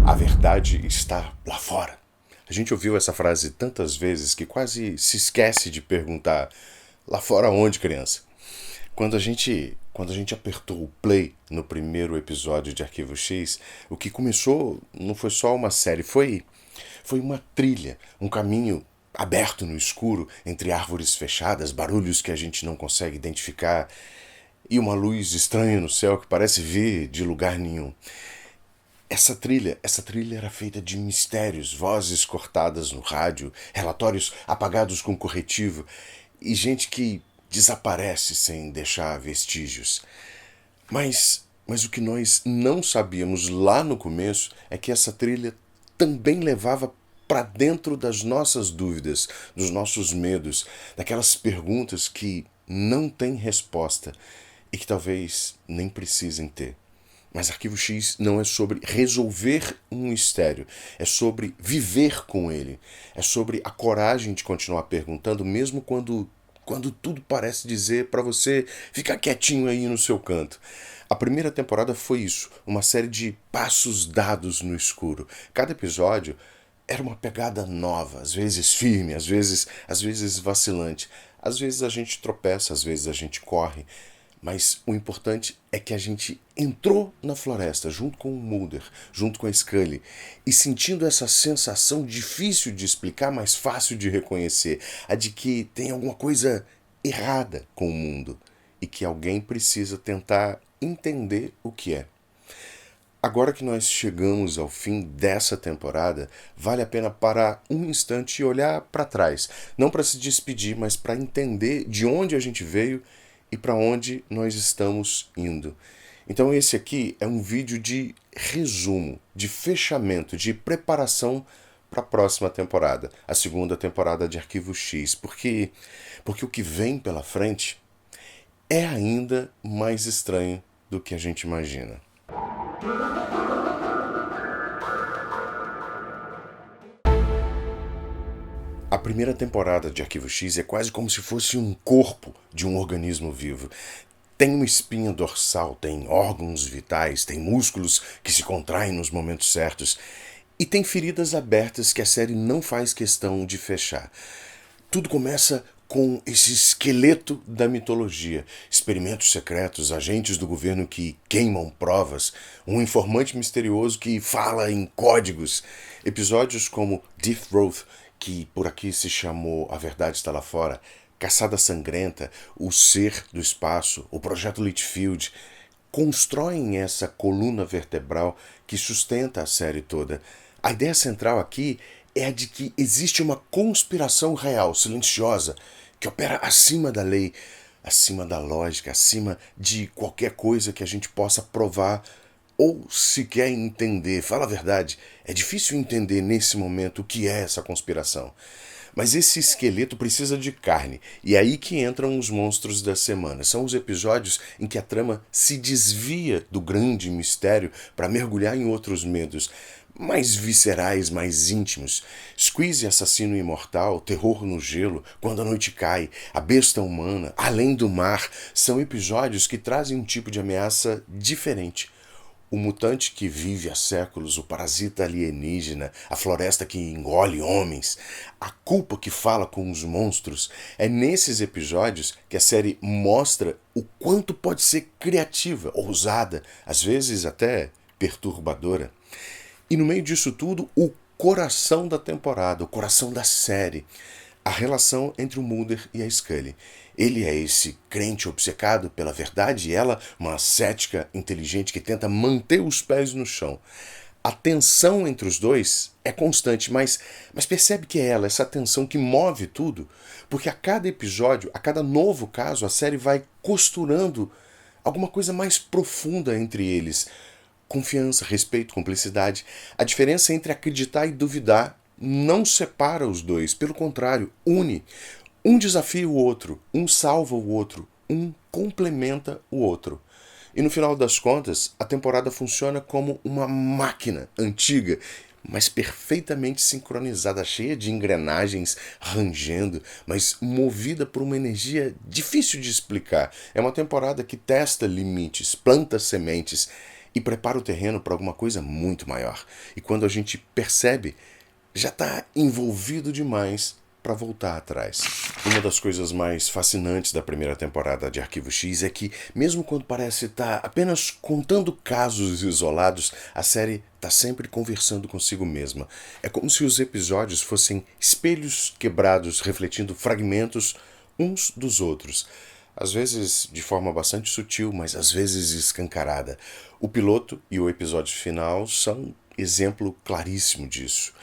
A verdade está lá fora. A gente ouviu essa frase tantas vezes que quase se esquece de perguntar: lá fora onde, criança? Quando a gente apertou o play no primeiro episódio de Arquivo X, o que começou não foi só uma série, foi uma trilha, um caminho aberto no escuro, entre árvores fechadas, barulhos que a gente não consegue identificar e uma luz estranha no céu que parece vir de lugar nenhum. Essa trilha era feita de mistérios, vozes cortadas no rádio, relatórios apagados com corretivo e gente que desaparece sem deixar vestígios. Mas o que nós não sabíamos lá no começo é que essa trilha também levava para dentro das nossas dúvidas, dos nossos medos, daquelas perguntas que não têm resposta e que talvez nem precisem ter. Mas Arquivo X não é sobre resolver um mistério, é sobre viver com ele, é sobre a coragem de continuar perguntando, mesmo quando tudo parece dizer para você ficar quietinho aí no seu canto. A primeira temporada foi isso, uma série de passos dados no escuro. Cada episódio era uma pegada nova, às vezes firme, às vezes vacilante. Às vezes a gente tropeça, às vezes a gente corre, mas o importante é que a gente entrou na floresta junto com o Mulder, junto com a Scully, e sentindo essa sensação difícil de explicar, mas fácil de reconhecer, a de que tem alguma coisa errada com o mundo e que alguém precisa tentar entender o que é. Agora que nós chegamos ao fim dessa temporada, vale a pena parar um instante e olhar para trás. Não para se despedir, mas para entender de onde a gente veio e para onde nós estamos indo. Então, esse aqui é um vídeo de resumo, de fechamento, de preparação para a próxima temporada, a segunda temporada de Arquivo X, porque o que vem pela frente é ainda mais estranho do que a gente imagina. A primeira temporada de Arquivo X é quase como se fosse um corpo de um organismo vivo. Tem uma espinha dorsal, tem órgãos vitais, tem músculos que se contraem nos momentos certos e tem feridas abertas que a série não faz questão de fechar. Tudo começa com esse esqueleto da mitologia, experimentos secretos, agentes do governo que queimam provas, um informante misterioso que fala em códigos, episódios como Death Roth, que por aqui se chamou A Verdade Está Lá Fora, Caçada Sangrenta, O Ser do Espaço, o Projeto Litfield, constroem essa coluna vertebral que sustenta a série toda. A ideia central aqui é a de que existe uma conspiração real, silenciosa, que opera acima da lei, acima da lógica, acima de qualquer coisa que a gente possa provar ou sequer entender. Fala a verdade, é difícil entender nesse momento o que é essa conspiração. Mas esse esqueleto precisa de carne, e é aí que entram os monstros da semana. São os episódios em que a trama se desvia do grande mistério para mergulhar em outros medos, mais viscerais, mais íntimos. Squeeze, assassino imortal, terror no gelo, quando a noite cai, a besta humana, além do mar, são episódios que trazem um tipo de ameaça diferente. O mutante que vive há séculos, o parasita alienígena, a floresta que engole homens, a culpa que fala com os monstros. É nesses episódios que a série mostra o quanto pode ser criativa, ousada, às vezes até perturbadora. E no meio disso tudo, o coração da temporada, o coração da série, a relação entre o Mulder e a Scully. Ele é esse crente obcecado pela verdade e ela, uma cética inteligente que tenta manter os pés no chão. A tensão entre os dois é constante, mas percebe que é ela, essa tensão que move tudo, porque a cada episódio, a cada novo caso, a série vai costurando alguma coisa mais profunda entre eles. Confiança, respeito, cumplicidade. A diferença entre acreditar e duvidar não separa os dois, pelo contrário, une. Um desafia o outro, um salva o outro, um complementa o outro. E no final das contas, a temporada funciona como uma máquina antiga, mas perfeitamente sincronizada, cheia de engrenagens rangendo, mas movida por uma energia difícil de explicar. É uma temporada que testa limites, planta sementes e prepara o terreno para alguma coisa muito maior. E quando a gente percebe, já está envolvido demais para voltar atrás. Uma das coisas mais fascinantes da primeira temporada de Arquivo X é que, mesmo quando parece estar apenas contando casos isolados, a série está sempre conversando consigo mesma. É como se os episódios fossem espelhos quebrados refletindo fragmentos uns dos outros. Às vezes de forma bastante sutil, mas às vezes escancarada. O piloto e o episódio final são exemplo claríssimo disso.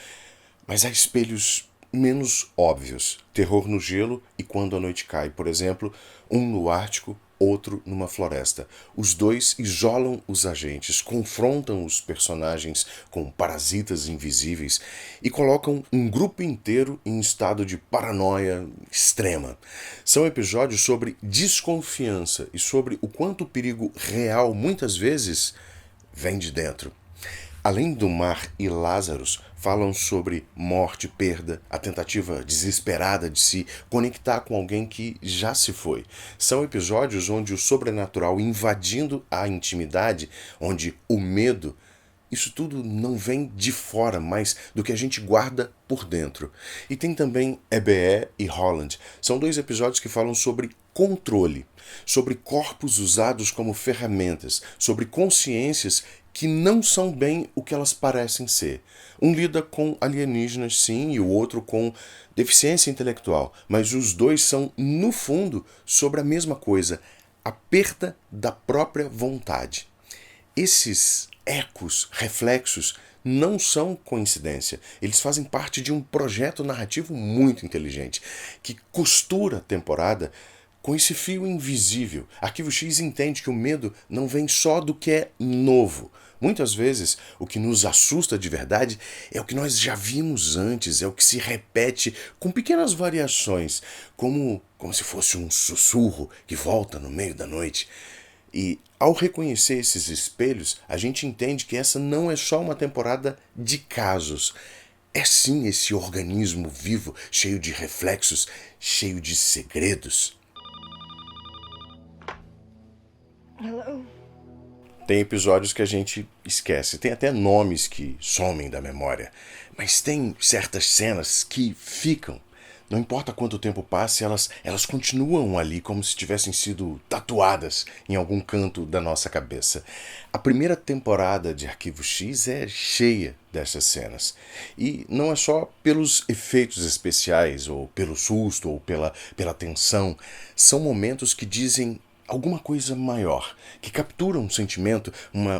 Mas há espelhos menos óbvios. Terror no gelo e Quando a Noite Cai, por exemplo, um no Ártico, outro numa floresta. Os dois isolam os agentes, confrontam os personagens com parasitas invisíveis e colocam um grupo inteiro em estado de paranoia extrema. São episódios sobre desconfiança e sobre o quanto o perigo real muitas vezes vem de dentro. Além do Mar e Lazarus, falam sobre morte, perda, a tentativa desesperada de se conectar com alguém que já se foi. São episódios onde o sobrenatural invadindo a intimidade, onde o medo, isso tudo não vem de fora, mas do que a gente guarda por dentro. E tem também EBE e Holland. São dois episódios que falam sobre controle, sobre corpos usados como ferramentas, sobre consciências que não são bem o que elas parecem ser. Um lida com alienígenas, sim, e o outro com deficiência intelectual, mas os dois são, no fundo, sobre a mesma coisa, a perda da própria vontade. Esses ecos, reflexos, não são coincidência. Eles fazem parte de um projeto narrativo muito inteligente, que costura a temporada com esse fio invisível. Arquivo X entende que o medo não vem só do que é novo. Muitas vezes, o que nos assusta de verdade é o que nós já vimos antes, é o que se repete com pequenas variações, como se fosse um sussurro que volta no meio da noite. E ao reconhecer esses espelhos, a gente entende que essa não é só uma temporada de casos. É sim esse organismo vivo, cheio de reflexos, cheio de segredos. Hello? Tem episódios que a gente esquece, tem até nomes que somem da memória, mas tem certas cenas que ficam. Não importa quanto tempo passe, elas continuam ali como se tivessem sido tatuadas em algum canto da nossa cabeça. A primeira temporada de Arquivo X é cheia dessas cenas. E não é só pelos efeitos especiais, ou pelo susto, ou pela tensão. São momentos que dizem alguma coisa maior, que captura um sentimento,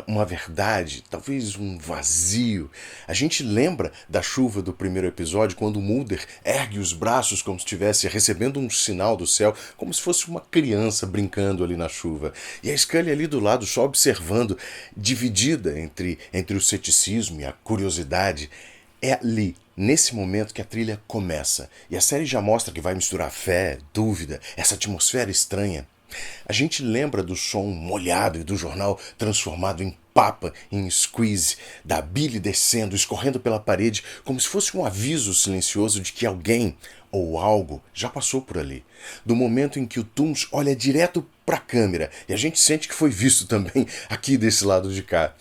uma verdade, talvez um vazio. A gente lembra da chuva do primeiro episódio, quando o Mulder ergue os braços como se estivesse recebendo um sinal do céu, como se fosse uma criança brincando ali na chuva. E a Scully ali do lado só observando, dividida entre o ceticismo e a curiosidade. É ali, nesse momento, que a trilha começa. E a série já mostra que vai misturar fé, dúvida, essa atmosfera estranha. A gente lembra do som molhado e do jornal transformado em papa, em squeeze, da bile descendo, escorrendo pela parede, como se fosse um aviso silencioso de que alguém ou algo já passou por ali. Do momento em que o Tooms olha direto para a câmera e a gente sente que foi visto também aqui desse lado de cá.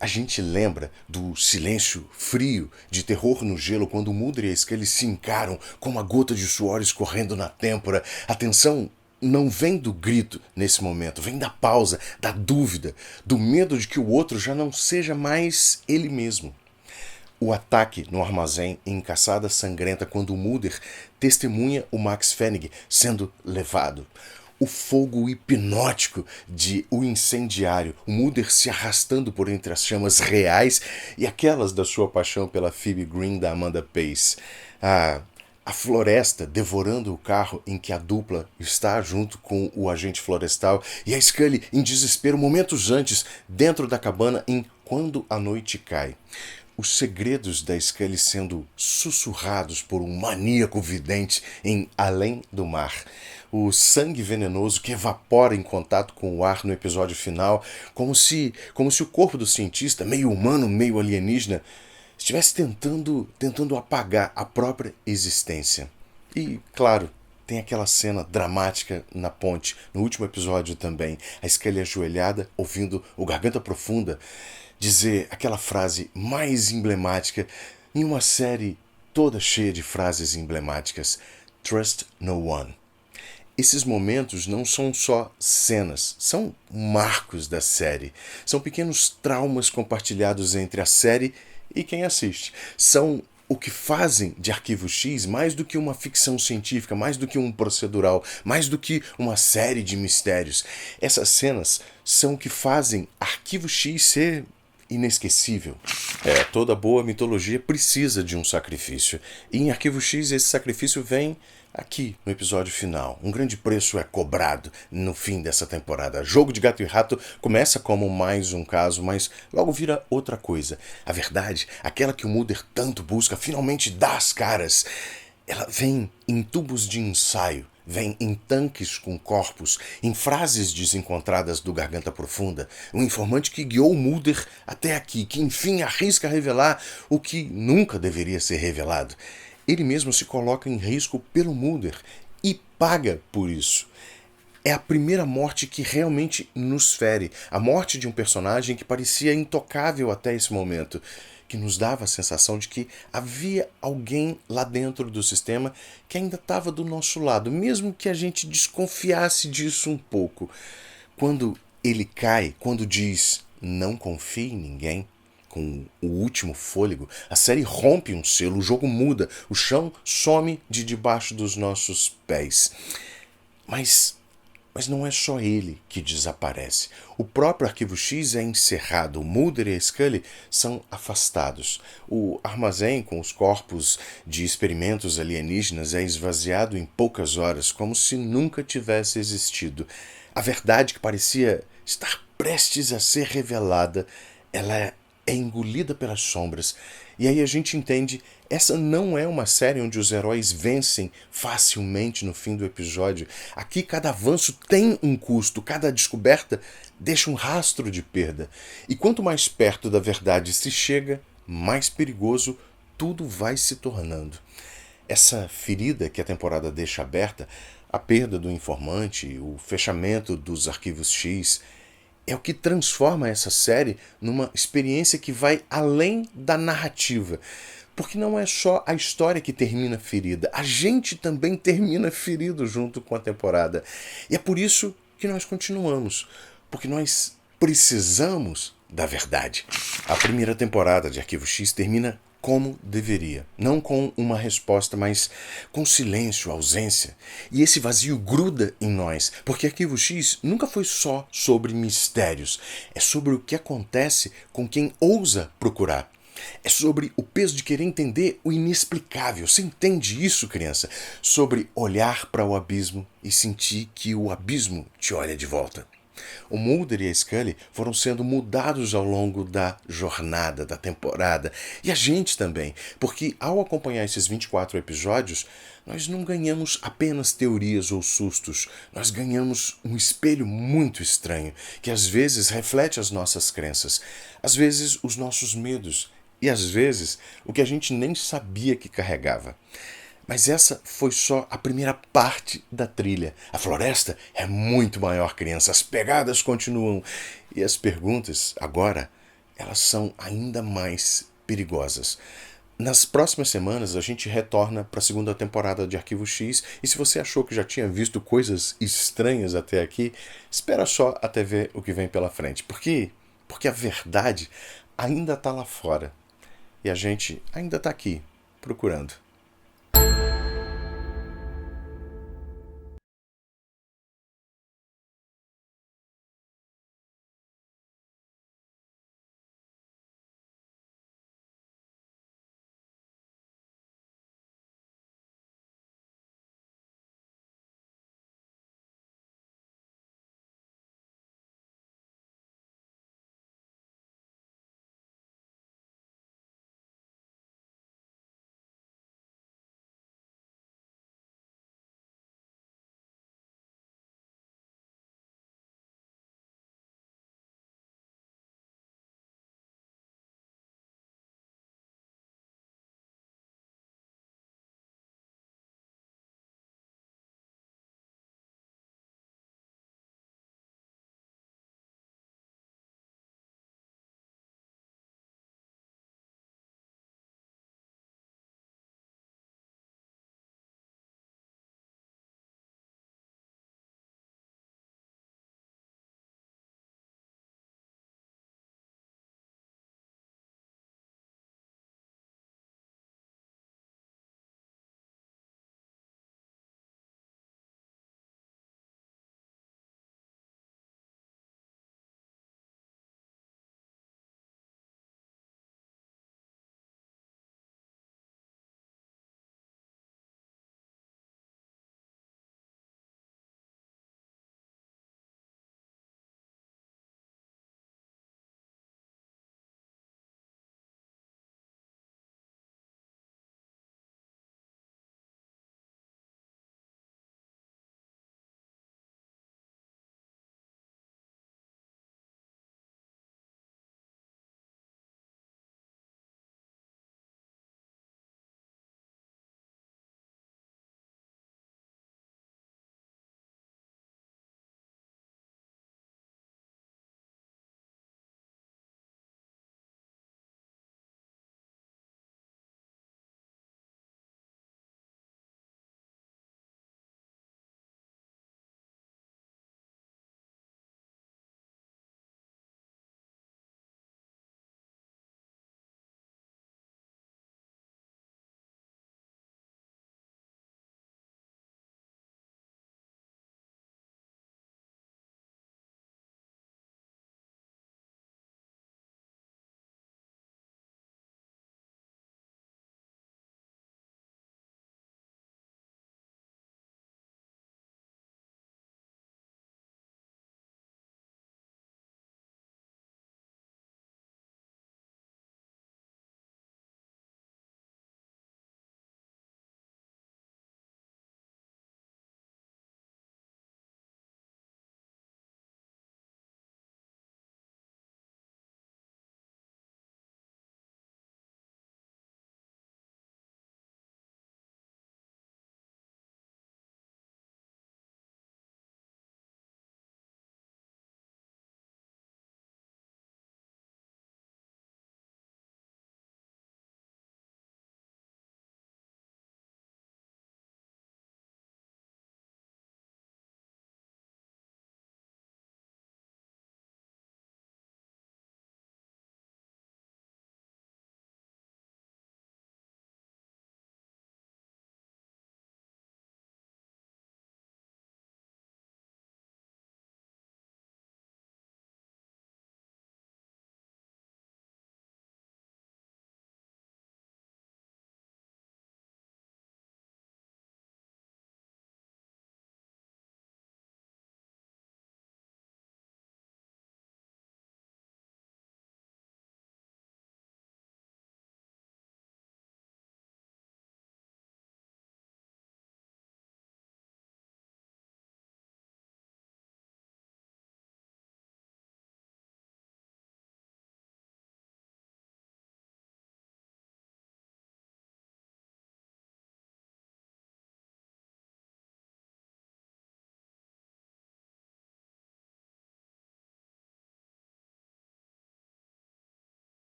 A gente lembra do silêncio frio de Terror no Gelo quando o Mulder e a Scully se encaram com uma gota de suor escorrendo na têmpora. A tensão não vem do grito nesse momento, vem da pausa, da dúvida, do medo de que o outro já não seja mais ele mesmo. O ataque no armazém em Caçada Sangrenta quando o Mulder testemunha o Max Fennig sendo levado. O fogo hipnótico de O Incendiário, o Mulder se arrastando por entre as chamas reais e aquelas da sua paixão pela Phoebe Green da Amanda Pace. A floresta devorando o carro em que a dupla está junto com o agente florestal e a Scully em desespero momentos antes, dentro da cabana em Quando a Noite Cai. Os segredos da Scully sendo sussurrados por um maníaco vidente em Além do Mar. O sangue venenoso que evapora em contato com o ar no episódio final, como se o corpo do cientista, meio humano, meio alienígena, estivesse tentando apagar a própria existência. E, claro, tem aquela cena dramática na ponte, no último episódio também, a Scully ajoelhada, ouvindo o Garganta Profunda dizer aquela frase mais emblemática em uma série toda cheia de frases emblemáticas: Trust no one. Esses momentos não são só cenas, são marcos da série. São pequenos traumas compartilhados entre a série e quem assiste. São o que fazem de Arquivo X mais do que uma ficção científica, mais do que um procedural, mais do que uma série de mistérios. Essas cenas são o que fazem Arquivo X ser inesquecível. Toda boa mitologia precisa de um sacrifício. E em Arquivo X esse sacrifício vem aqui no episódio final. Um grande preço é cobrado no fim dessa temporada. Jogo de Gato e Rato começa como mais um caso, mas logo vira outra coisa. A verdade, aquela que o Mulder tanto busca, finalmente dá as caras. Ela vem em tubos de ensaio, vem em tanques com corpos, em frases desencontradas do Garganta Profunda. Um informante que guiou o Mulder até aqui, que enfim arrisca revelar o que nunca deveria ser revelado. Ele mesmo se coloca em risco pelo Mulder e paga por isso. É a primeira morte que realmente nos fere. A morte de um personagem que parecia intocável até esse momento, que nos dava a sensação de que havia alguém lá dentro do sistema que ainda estava do nosso lado, mesmo que a gente desconfiasse disso um pouco. Quando ele cai, quando diz "não confie em ninguém", com o último fôlego, a série rompe um selo, o jogo muda, o chão some de debaixo dos nossos pés. Mas não é só ele que desaparece. O próprio Arquivo X é encerrado, o Mulder e a Scully são afastados. O armazém com os corpos de experimentos alienígenas é esvaziado em poucas horas, como se nunca tivesse existido. A verdade que parecia estar prestes a ser revelada, ela é engolida pelas sombras. E aí a gente entende, essa não é uma série onde os heróis vencem facilmente no fim do episódio. Aqui cada avanço tem um custo, cada descoberta deixa um rastro de perda. E quanto mais perto da verdade se chega, mais perigoso tudo vai se tornando. Essa ferida que a temporada deixa aberta, a perda do informante, o fechamento dos Arquivos X, é o que transforma essa série numa experiência que vai além da narrativa. Porque não é só a história que termina ferida, a gente também termina ferido junto com a temporada. E é por isso que nós continuamos, porque nós precisamos da verdade. A primeira temporada de Arquivo X termina como deveria. Não com uma resposta, mas com silêncio, ausência. E esse vazio gruda em nós, porque Arquivo X nunca foi só sobre mistérios. É sobre o que acontece com quem ousa procurar. É sobre o peso de querer entender o inexplicável. Você entende isso, criança? Sobre olhar para o abismo e sentir que o abismo te olha de volta. O Mulder e a Scully foram sendo mudados ao longo da jornada, da temporada. E a gente também, porque ao acompanhar esses 24 episódios, nós não ganhamos apenas teorias ou sustos, nós ganhamos um espelho muito estranho, que às vezes reflete as nossas crenças, às vezes os nossos medos, e às vezes o que a gente nem sabia que carregava. Mas essa foi só a primeira parte da trilha. A floresta é muito maior, criança. As pegadas continuam. E as perguntas, agora, elas são ainda mais perigosas. Nas próximas semanas, a gente retorna para a segunda temporada de Arquivo X. E se você achou que já tinha visto coisas estranhas até aqui, espera só até ver o que vem pela frente. Porque a verdade ainda está lá fora. E a gente ainda está aqui, procurando.